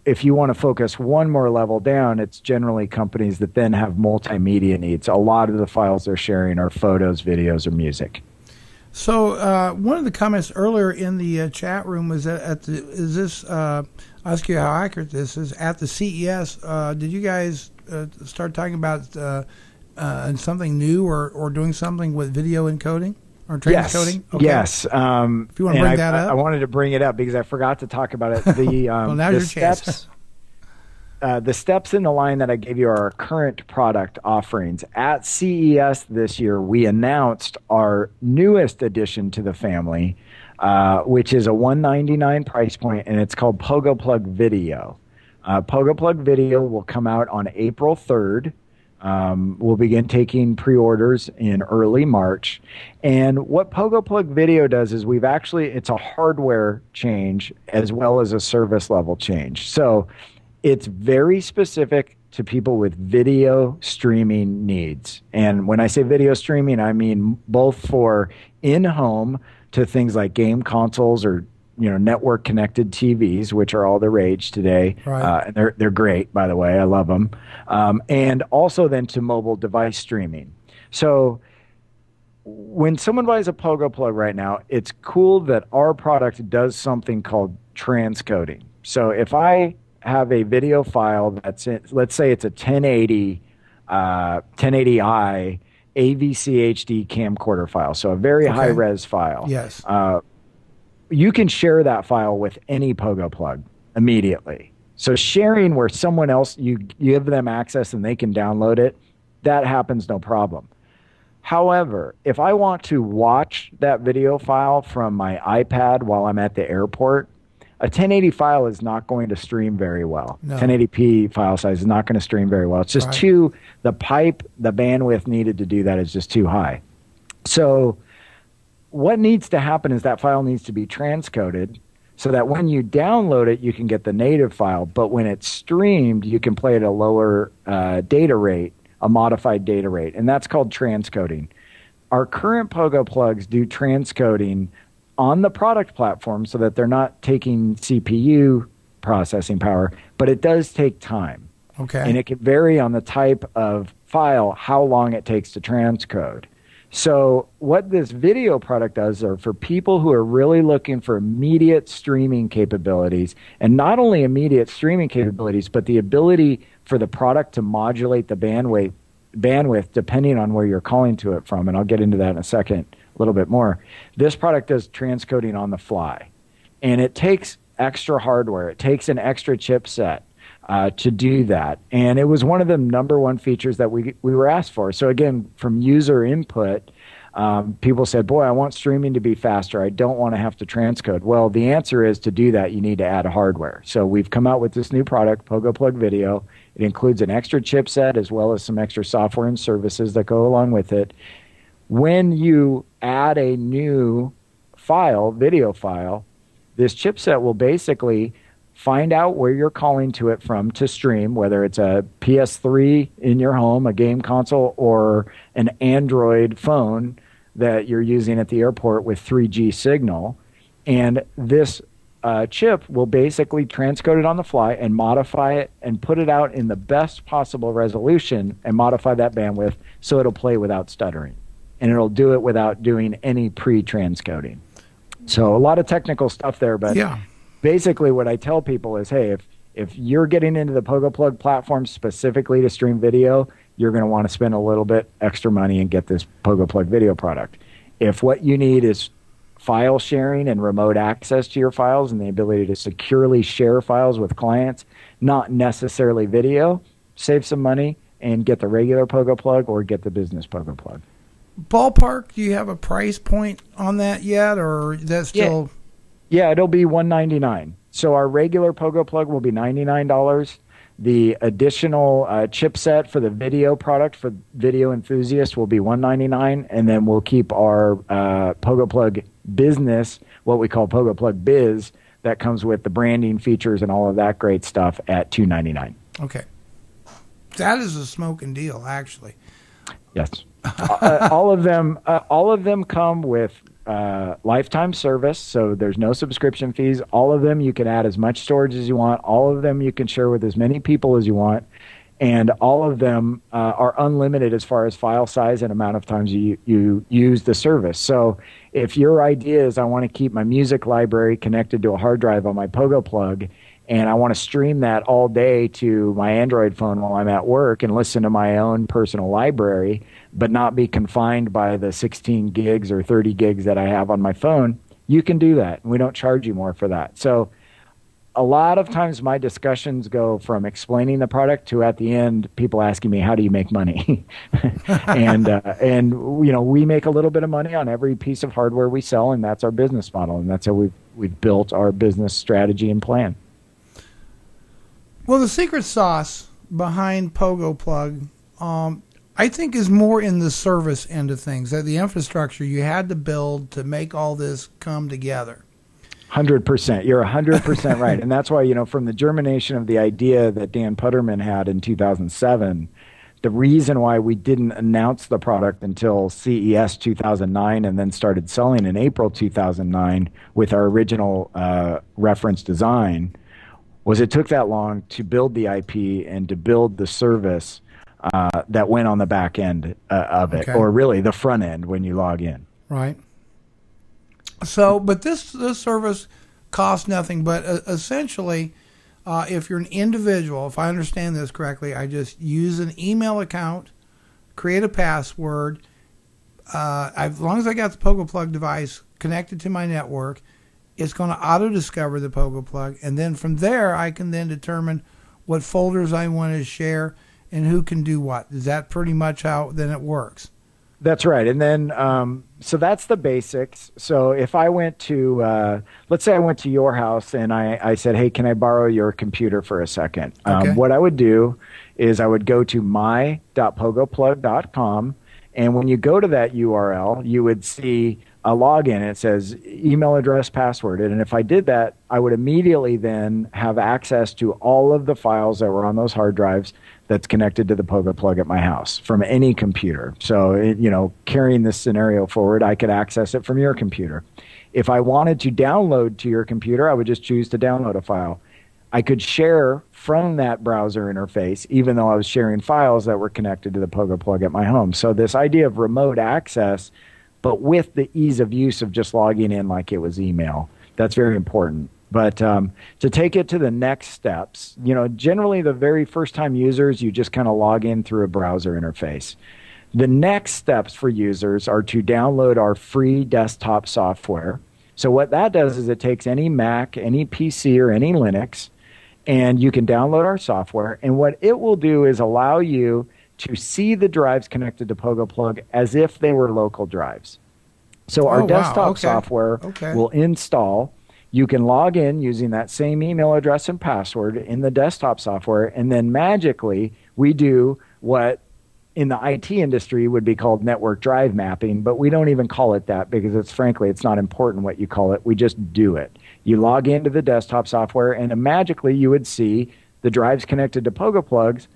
if you want to focus one more level down, it's generally companies that then have multimedia needs. A lot of the files they're sharing are photos, videos, or music. So one of the comments earlier in the chat room was that I'll ask you how accurate this is. At the CES, did you guys start talking about something new or doing something with video encoding or transcoding? Okay. Yes. If you want to bring that up. I wanted to bring it up because I forgot to talk about it. The, well, now's your chance. The steps in the line that I gave you are our current product offerings. At CES this year, we announced our newest addition to the family, which is a $199 price point, and it's called Pogoplug Video. Pogoplug Video will come out on April 3rd. We'll begin taking pre-orders in early March. And what Pogoplug Video does is it's a hardware change as well as a service level change. So it's very specific to people with video streaming needs. And when I say video streaming, I mean both for in-home to things like game consoles or network connected TVs, which are all the rage today. Right. And they're great, by the way. I love them. And also then to mobile device streaming. So when someone buys a Pogoplug right now, it's cool that our product does something called transcoding. So if I have a video file that's in, let's say it's a 1080i AVC HD camcorder file, so a very high res file. Yes. You can share that file with any Pogoplug immediately. So sharing where someone else, you give them access and they can download it, that happens no problem. However, if I want to watch that video file from my iPad while I'm at the airport, a 1080 file is not going to stream very well. No. 1080p file size is not going to stream very well. It's just the bandwidth needed to do that is just too high. So what needs to happen is that file needs to be transcoded so that when you download it, you can get the native file. But when it's streamed, you can play at a lower data rate, a modified data rate. And that's called transcoding. Our current Pogoplugs do transcoding on the product platform so that they're not taking CPU processing power, but it does take time. Okay. And it can vary on the type of file, how long it takes to transcode. So what this video product does are for people who are really looking for immediate streaming capabilities, and not only immediate streaming capabilities, but the ability for the product to modulate the bandwidth depending on where you're calling to it from. And I'll get into that in a second, a little bit more. This product does transcoding on the fly. And it takes extra hardware. It takes an extra chipset to do that. And it was one of the number one features that we were asked for. So again, from user input, people said, boy, I want streaming to be faster. I don't want to have to transcode. Well, the answer is to do that, you need to add hardware. So we've come out with this new product, Pogoplug Video. It includes an extra chipset as well as some extra software and services that go along with it. When you add a new file, video file, this chipset will basically find out where you're calling to it from to stream, whether it's a PS3 in your home, a game console, or an Android phone that you're using at the airport with 3G signal. And this chip will basically transcode it on the fly and modify it and put it out in the best possible resolution and modify that bandwidth so it'll play without stuttering. And it'll do it without doing any pre-transcoding. So a lot of technical stuff there, but yeah. Basically what I tell people is, hey, if you're getting into the Pogoplug platform specifically to stream video, you're going to want to spend a little bit extra money and get this Pogoplug video product. If what you need is file sharing and remote access to your files and the ability to securely share files with clients, not necessarily video, save some money and get the regular Pogoplug or get the business Pogoplug. Ballpark, do you have a price point on that yet, or that's still... Yeah, it'll be $199. So our regular Pogoplug will be $99. The additional chipset for the video product for video enthusiasts will be $199, and then we'll keep our Pogoplug Business, what we call Pogoplug Biz, that comes with the branding features and all of that great stuff at $299. Okay, that is a smoking deal, actually. Yes, all of them come with lifetime service, so there's no subscription fees. All of them you can add as much storage as you want. All of them you can share with as many people as you want, and all of them are unlimited as far as file size and amount of times you use the service. So if your idea is I want to keep my music library connected to a hard drive on my Pogoplug, and I want to stream that all day to my Android phone while I'm at work and listen to my own personal library, but not be confined by the 16 gigs or 30 gigs that I have on my phone, you can do that. And we don't charge you more for that. So a lot of times my discussions go from explaining the product to at the end, people asking me, how do you make money? and you know, we make a little bit of money on every piece of hardware we sell, and that's our business model. And that's how we've built our business strategy and plan. Well, the secret sauce behind Pogoplug, I think, is more in the service end of things, that the infrastructure you had to build to make all this come together. 100%. You're 100% right. And that's why, you know, from the germination of the idea that Dan Putterman had in 2007, the reason why we didn't announce the product until CES 2009 and then started selling in April 2009 with our original reference design was it took that long to build the IP and to build the service that went on the back end of it, or really the front end when you log in. Right. So, but this service costs nothing, but essentially, if you're an individual, if I understand this correctly, I just use an email account, create a password. As long as I got the Pogoplug device connected to my network, it's going to auto-discover the Pogoplug, and then from there I can then determine what folders I want to share and who can do what. Is that pretty much how then it works? That's right. And then, so that's the basics. So if I went to, let's say I went to your house and I said, hey, can I borrow your computer for a second? What I would do is I would go to my.pogoplug.com, and when you go to that URL, you would see a login. It says email address, password. And if I did that, I would immediately then have access to all of the files that were on those hard drives that's connected to the Pogoplug at my house from any computer. So, you know, carrying this scenario forward, I could access it from your computer. If I wanted to download to your computer, I would just choose to download a file. I could share from that browser interface, even though I was sharing files that were connected to the Pogoplug at my home. So this idea of remote access, but with the ease of use of just logging in like it was email, that's very important. But to take it to the next steps, generally the very first time users, you just kind of log in through a browser interface. The next steps for users are to download our free desktop software. So what that does is it takes any Mac, any PC, or any Linux, and you can download our software. And what it will do is allow you to see the drives connected to Pogoplug as if they were local drives. So our desktop software will install. You can log in using that same email address and password in the desktop software, and then magically we do what in the IT industry would be called network drive mapping, but we don't even call it that because it's not important what you call it. We just do it. You log into the desktop software, and magically you would see the drives connected to Pogoplugs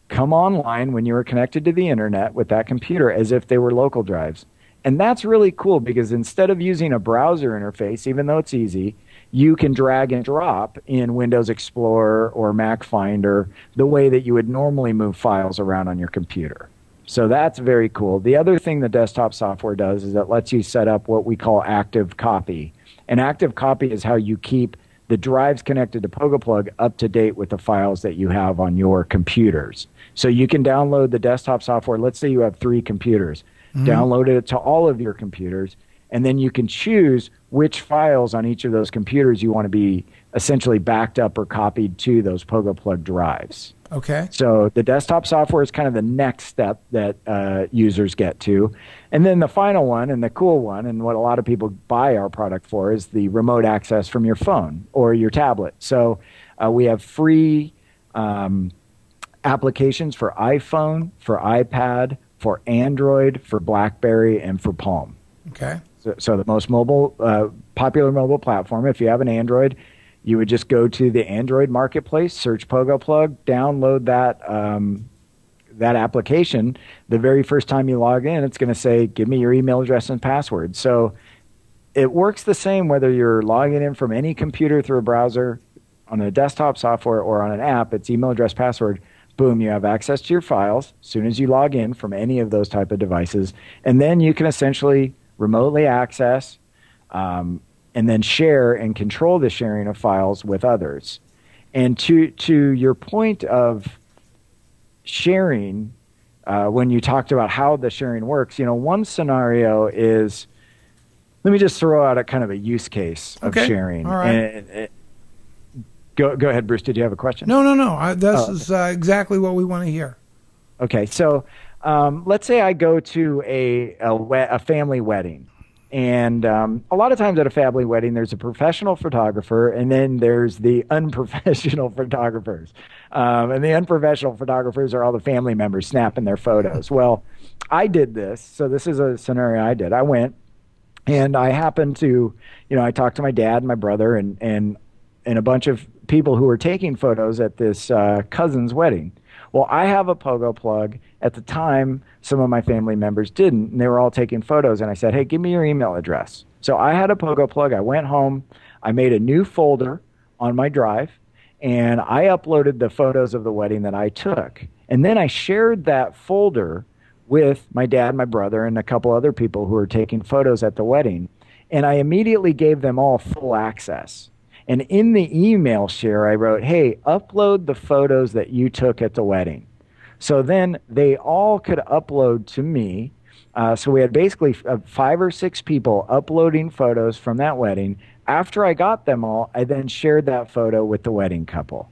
come online when you were connected to the internet with that computer as if they were local drives. And that's really cool because instead of using a browser interface, even though it's easy, you can drag and drop in Windows Explorer or Mac Finder the way that you would normally move files around on your computer. So that's very cool. The other thing the desktop software does is it lets you set up what we call active copy. And active copy is how you keep the drives connected to Pogoplug up to date with the files that you have on your computers. So you can download the desktop software. Let's say you have 3 computers. Download it to all of your computers, and then you can choose which files on each of those computers you want to be essentially backed up or copied to those Pogoplug drives. Okay. So the desktop software is kind of the next step that users get to. And then the final one and the cool one, and what a lot of people buy our product for, is the remote access from your phone or your tablet. So we have free applications for iPhone, for iPad, for Android, for BlackBerry, and for Palm. Okay. So the most popular mobile platform, if you have an Android, you would just go to the Android marketplace, search Pogoplug, download that application. The very first time you log in, it's going to say, give me your email address and password. So it works the same whether you're logging in from any computer through a browser, on a desktop software, or on an app. It's email address, password. Boom, you have access to your files as soon as you log in from any of those type of devices. And then you can essentially remotely access and then share and control the sharing of files with others. And to your point of sharing, when you talked about how the sharing works, one scenario is, let me just throw out a kind of a use case of sharing. All right. Go ahead, Bruce. Did you have a question? No. This is exactly what we want to hear. Okay, so let's say I go to a family wedding. And a lot of times at a family wedding, there's a professional photographer, and then there's the unprofessional photographers. And the unprofessional photographers are all the family members snapping their photos. Well, I did this. So this is a scenario I did. I went, and I happened to, I talked to my dad and my brother and a bunch of people who were taking photos at this cousin's wedding. Well, I have a Pogoplug. At the time, some of my family members didn't, and they were all taking photos. And I said, hey, give me your email address. So I had a Pogoplug. I went home. I made a new folder on my drive, and I uploaded the photos of the wedding that I took. And then I shared that folder with my dad, my brother, and a couple other people who were taking photos at the wedding. And I immediately gave them all full access. And in the email share, I wrote, hey, upload the photos that you took at the wedding. So then they all could upload to me. So we had basically 5 or 6 people uploading photos from that wedding. After I got them all, I then shared that photo with the wedding couple.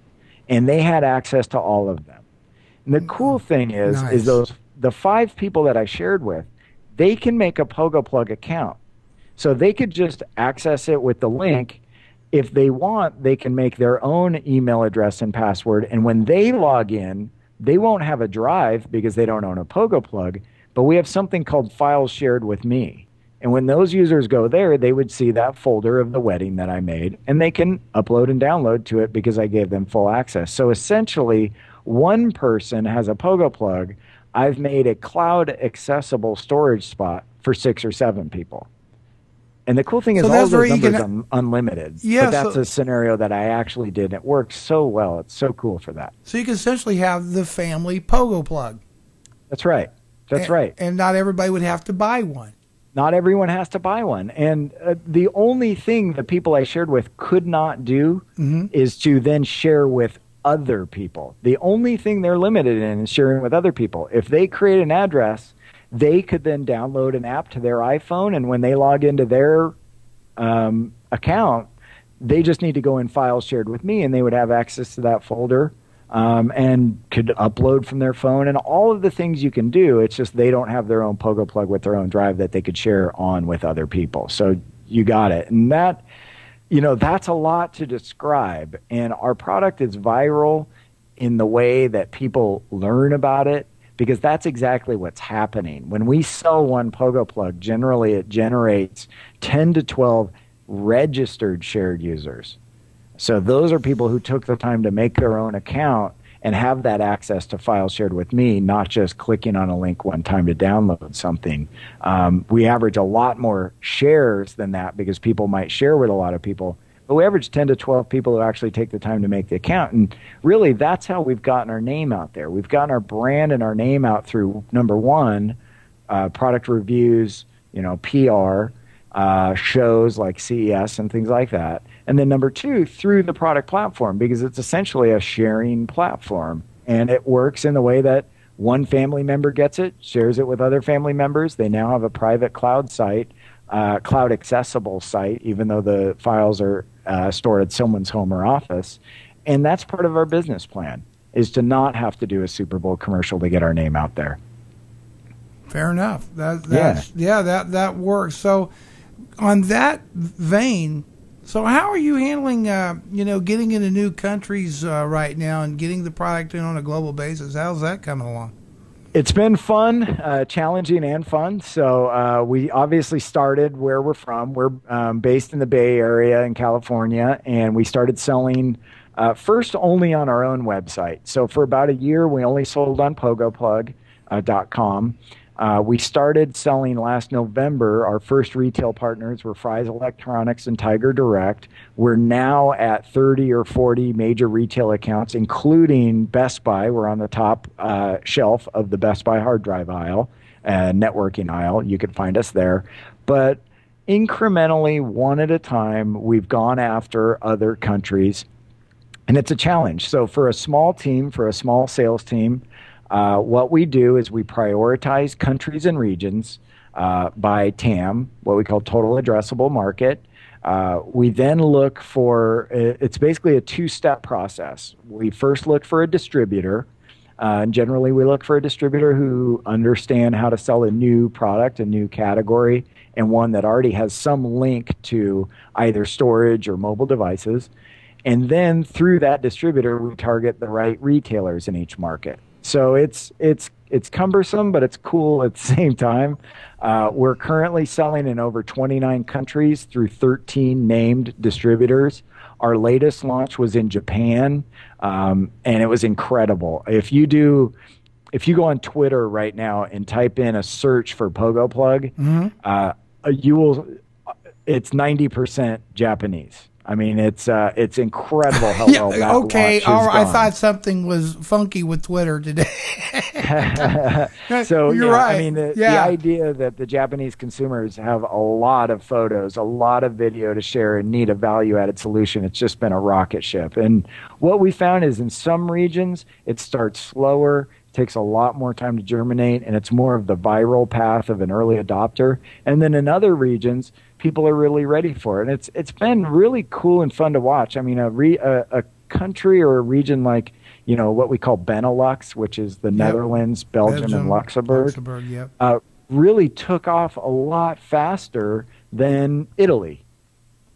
And they had access to all of them. And the cool thing is the 5 people that I shared with, they can make a Pogoplug account. So they could just access it with the link. If they want, they can make their own email address and password. And when they log in, they won't have a drive because they don't own a Pogoplug, but we have something called Files Shared with Me. And when those users go there, they would see that folder of the wedding that I made, and they can upload and download to it because I gave them full access. So essentially, one person has a Pogoplug. I've made a cloud accessible storage spot for 6 or 7 people. And the cool thing is all those numbers are unlimited. Yeah, but that's a scenario that I actually did. It works so well. It's so cool for that. So you can essentially have the family Pogoplug. That's right. That's right. And not everybody would have to buy one. Not everyone has to buy one. And the only thing the people I shared with could not do is to then share with other people. The only thing they're limited in is sharing with other people. If they create an address, they could then download an app to their iPhone, and when they log into their account, they just need to go in Files Shared with Me, and they would have access to that folder and could upload from their phone and all of the things you can do. It's just they don't have their own Pogoplug with their own drive that they could share on with other people. So you got it. And that, that's a lot to describe. And our product is viral in the way that people learn about it, because that's exactly what's happening. When we sell one Pogoplug, generally it generates 10 to 12 registered shared users. So those are people who took the time to make their own account and have that access to Files Shared with Me, not just clicking on a link one time to download something. We average a lot more shares than that because people might share with a lot of people. But we average 10 to 12 people who actually take the time to make the account. And really, that's how we've gotten our name out there. We've gotten our brand and our name out through, number one, product reviews, PR, shows like CES and things like that. And then number two, through the product platform, because it's essentially a sharing platform. And it works in the way that one family member gets it, shares it with other family members. They now have a private cloud site, cloud accessible site, even though the files are stored at someone's home or office. And that's part of our business plan, is to not have to do a Super Bowl commercial to get our name out there. Fair enough. That works. So on that vein, so how are you handling, getting into new countries right now and getting the product in on a global basis? How's that coming along? It's been fun, challenging and fun. So we obviously started where we're from. We're based in the Bay Area in California, and we started selling first only on our own website. So for about a year, we only sold on Pogoplug.com. We started selling last November. Our first retail partners were Fry's Electronics and Tiger Direct. We're now at 30 or 40 major retail accounts, including Best Buy. We're on the top shelf of the Best Buy hard drive aisle, networking aisle. You can find us there. But incrementally, one at a time, we've gone after other countries. And it's a challenge. So for a small team, for a small sales team, what we do is we prioritize countries and regions by TAM, what we call total addressable market. We then look for, it's basically a two-step process. We first look for a distributor. And generally, we look for a distributor who understand how to sell a new product, a new category, and one that already has some link to either storage or mobile devices. And then through that distributor, we target the right retailers in each market. So it's cumbersome, but it's cool at the same time. We're currently selling in over 29 countries through 13 named distributors. Our latest launch was in Japan, and it was incredible. If you go on Twitter right now and type in a search for Pogoplug, you will. It's 90% Japanese. I mean, it's incredible how well that launch has gone. I thought something was funky with Twitter today. So you're right. I mean, the idea that the Japanese consumers have a lot of photos, a lot of video to share, and need a value-added solution, it's just been a rocket ship. And what we found is in some regions, it starts slower, takes a lot more time to germinate, and it's more of the viral path of an early adopter. And then in other regions, people are really ready for it. And it's been really cool and fun to watch. I mean, a country or a region like, what we call Benelux, which is the Netherlands, Belgium, and Luxembourg, really took off a lot faster than Italy.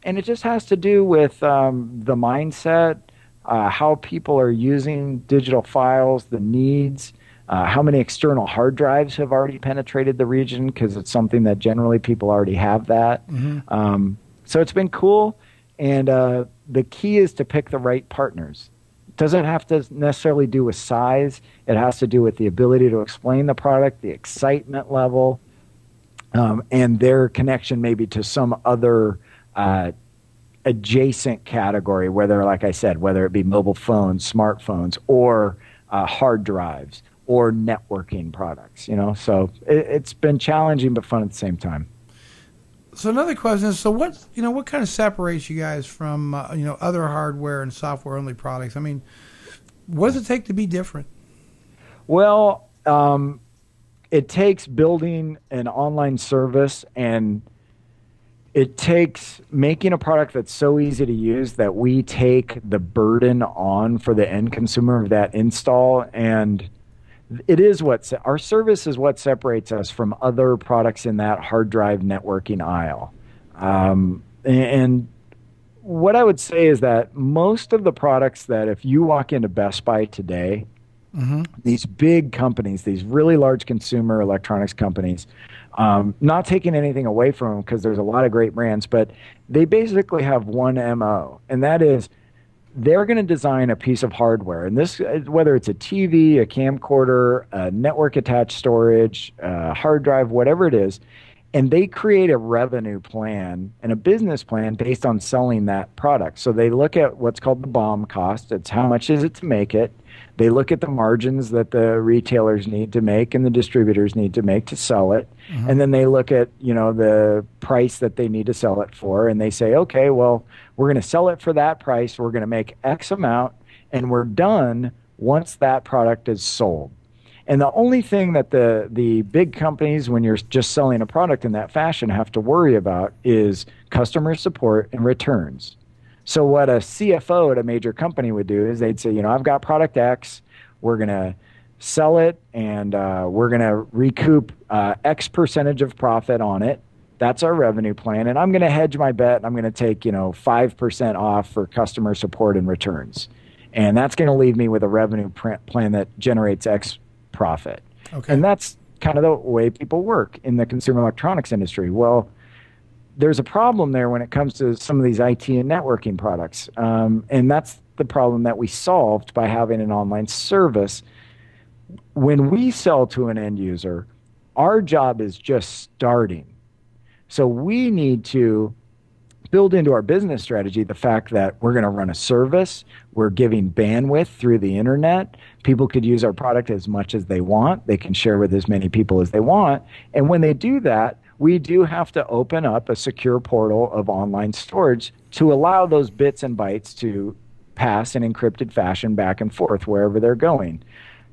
And it just has to do with the mindset, how people are using digital files, the needs, how many external hard drives have already penetrated the region, because it's something that generally people already have that. So it's been cool, and the key is to pick the right partners. It doesn't have to necessarily do with size. It has to do with the ability to explain the product, the excitement level, and their connection maybe to some other adjacent category, whether, like I said, whether it be mobile phones, smartphones, or hard drives, or networking products. So it's been challenging but fun at the same time. So another question is, so what kind of separates you guys from other hardware and software only products? I mean, what does it take to be different? Well, it takes building an online service, and it takes making a product that's so easy to use that we take the burden on for the end consumer of that install. And it is our service is what separates us from other products in that hard drive networking aisle. And what I would say is that most of the products that if you walk into Best Buy today, these big companies, these really large consumer electronics companies, not taking anything away from them because there's a lot of great brands, but they basically have one MO, and that is they're going to design a piece of hardware. And this, whether it's a TV, a camcorder, a network attached storage, a hard drive, whatever it is, and they create a revenue plan and a business plan based on selling that product. So they look at what's called the BOM cost. It's how much is it to make it. They look at the margins that the retailers need to make and the distributors need to make to sell it. And then they look at, the price that they need to sell it for. And they say, okay, well, we're going to sell it for that price. We're going to make X amount, and we're done once that product is sold. And the only thing that the big companies, when you're just selling a product in that fashion, have to worry about is customer support and returns. So what a CFO at a major company would do is they'd say, I've got product X, we're going to sell it, and we're going to recoup X percentage of profit on it. That's our revenue plan. And I'm going to hedge my bet. I'm going to take, 5% off for customer support and returns. And that's going to leave me with a revenue plan that generates X profit. Okay. And that's kind of the way people work in the consumer electronics industry. Well, there's a problem there when it comes to some of these IT and networking products. And that's the problem that we solved by having an online service. When we sell to an end user, our job is just starting. So we need to build into our business strategy the fact that we're going to run a service. We're giving bandwidth through the internet. People could use our product as much as they want. They can share with as many people as they want. And when they do that, we do have to open up a secure portal of online storage to allow those bits and bytes to pass in encrypted fashion back and forth wherever they're going.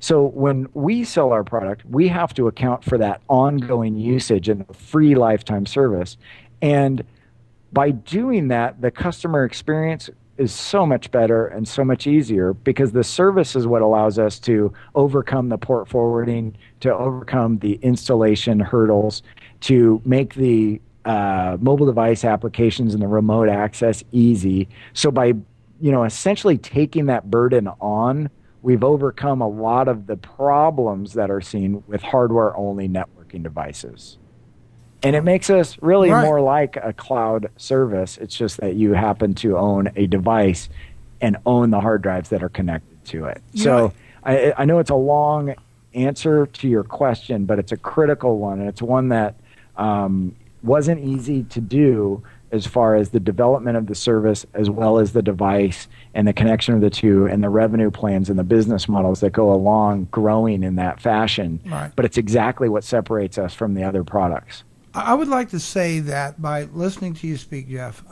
So when we sell our product, we have to account for that ongoing usage and a free lifetime service. And by doing that, the customer experience is so much better and so much easier because the service is what allows us to overcome the port forwarding, to overcome the installation hurdles, to make the mobile device applications and the remote access easy. So by essentially taking that burden on, we've overcome a lot of the problems that are seen with hardware-only networking devices. And it makes us really more like a cloud service. It's just that you happen to own a device and own the hard drives that are connected to it. Yeah. So I know it's a long answer to your question, but it's a critical one. And it's one that wasn't easy to do as far as the development of the service as well as the device and the connection of the two and the revenue plans and the business models that go along growing in that fashion. Right. But it's exactly what separates us from the other products. I would like to say that by listening to you speak, Jeff,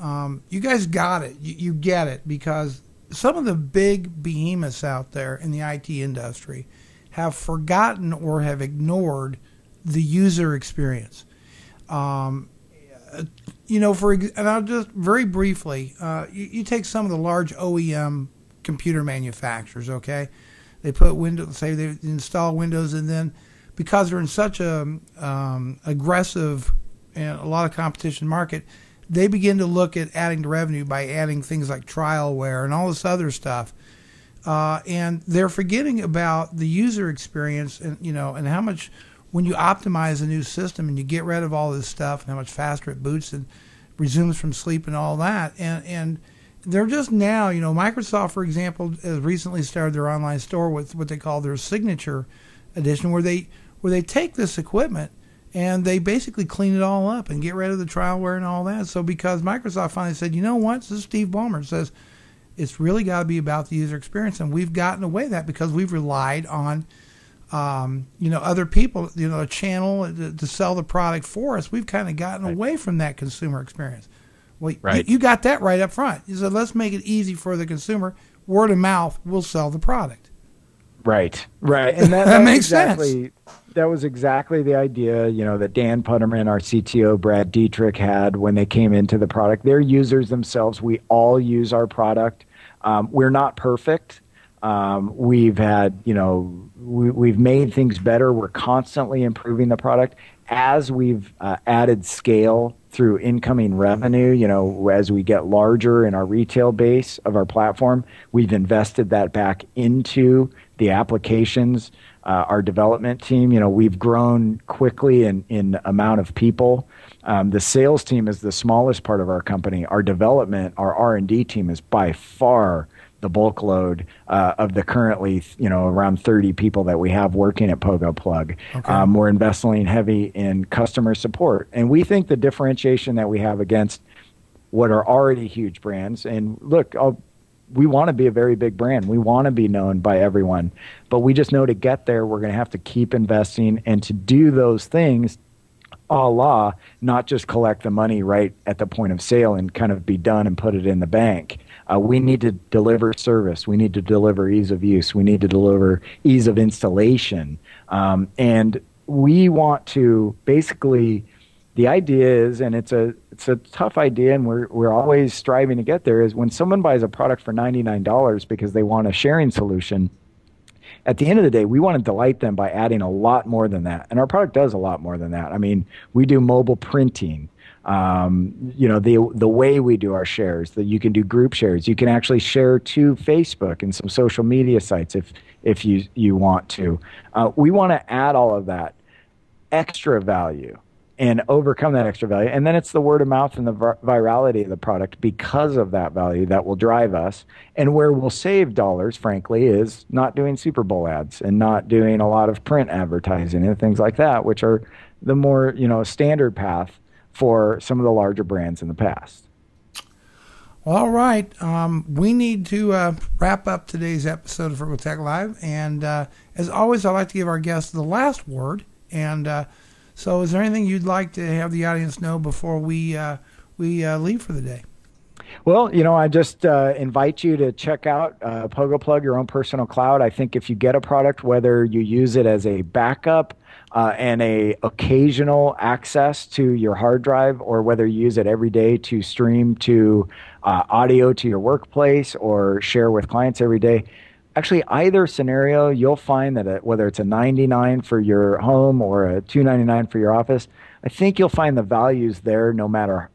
you guys got it. You get it, because some of the big behemoths out there in the IT industry have forgotten or have ignored the user experience. And I'll just very briefly, you take some of the large OEM computer manufacturers, okay? They put Windows, say they install Windows, and then because they're in such a aggressive and a lot of competition market, they begin to look at adding to revenue by adding things like trialware and all this other stuff. And they're forgetting about the user experience and how much, when you optimize a new system and you get rid of all this stuff and how much faster it boots and resumes from sleep and all that. And they're just now, Microsoft, for example, has recently started their online store with what they call their Signature Edition, where they take this equipment and they basically clean it all up and get rid of the trialware and all that. So because Microsoft finally said, you know what, this is Steve Ballmer says, it's really got to be about the user experience, and we've gotten away with that because we've relied on other people, a channel to sell the product for us. We've kind of gotten away from that consumer experience. Well, you got that right up front. You said, let's make it easy for the consumer. Word of mouth will sell the product. Right. And that makes sense. That was exactly the idea, that Dan Putterman, our CTO, Brad Dietrich had when they came into the product. They're users themselves. We all use our product. We're not perfect. We've had, we've made things better. We're constantly improving the product as we've added scale through incoming revenue. As we get larger in our retail base of our platform, we've invested that back into the applications. Our development team, we've grown quickly in amount of people. The sales team is the smallest part of our company. Our development, our R&D team is by far the bulk load of the currently, around 30 people that we have working at Pogoplug. Okay. We're investing heavy in customer support. And we think the differentiation that we have against what are already huge brands, and look, we want to be a very big brand. We want to be known by everyone. But we just know to get there, we're going to have to keep investing, and to do those things, a la, not just collect the money right at the point of sale and kind of be done and put it in the bank. We need to deliver service. We need to deliver ease of use. We need to deliver ease of installation. And we want to basically, the idea is, and it's a tough idea, and we're always striving to get there, is when someone buys a product for $99 because they want a sharing solution, at the end of the day, we want to delight them by adding a lot more than that. And our product does a lot more than that. I mean, we do mobile printing. The way we do our shares, that you can do group shares. You can actually share to Facebook and some social media sites if you want to. We want to add all of that extra value and overcome that extra value. And then it's the word of mouth and the virality of the product because of that value that will drive us. And where we'll save dollars, frankly, is not doing Super Bowl ads and not doing a lot of print advertising and things like that, which are the more, standard path for some of the larger brands in the past. All right. We need to wrap up today's episode of Frugal Tech Live. And as always, I'd like to give our guests the last word. And so is there anything you'd like to have the audience know before we leave for the day? Well, I just invite you to check out Pogoplug, your own personal cloud. I think if you get a product, whether you use it as a backup and a occasional access to your hard drive, or whether you use it every day to stream to audio to your workplace or share with clients every day, actually, either scenario, you'll find that whether it's a $99 for your home or a $299 for your office, I think you'll find the values there no matter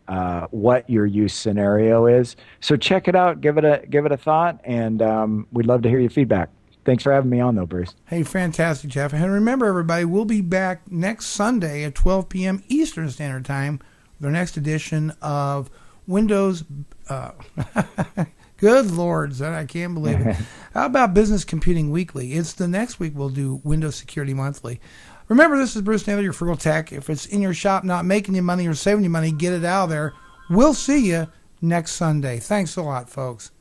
what your use scenario is. So check it out, give it a thought, and we'd love to hear your feedback. Thanks for having me on, though, Bruce. Hey, fantastic, Jeff. And remember, everybody, we'll be back next Sunday at 12 p.m. Eastern Standard Time with our next edition of Windows... Good Lord, I can't believe it. How about Business Computing Weekly? It's the next week we'll do Windows Security Monthly. Remember, this is Bruce Naylor, your Frugal Tech. If it's in your shop not making you money or saving you money, get it out of there. We'll see you next Sunday. Thanks a lot, folks.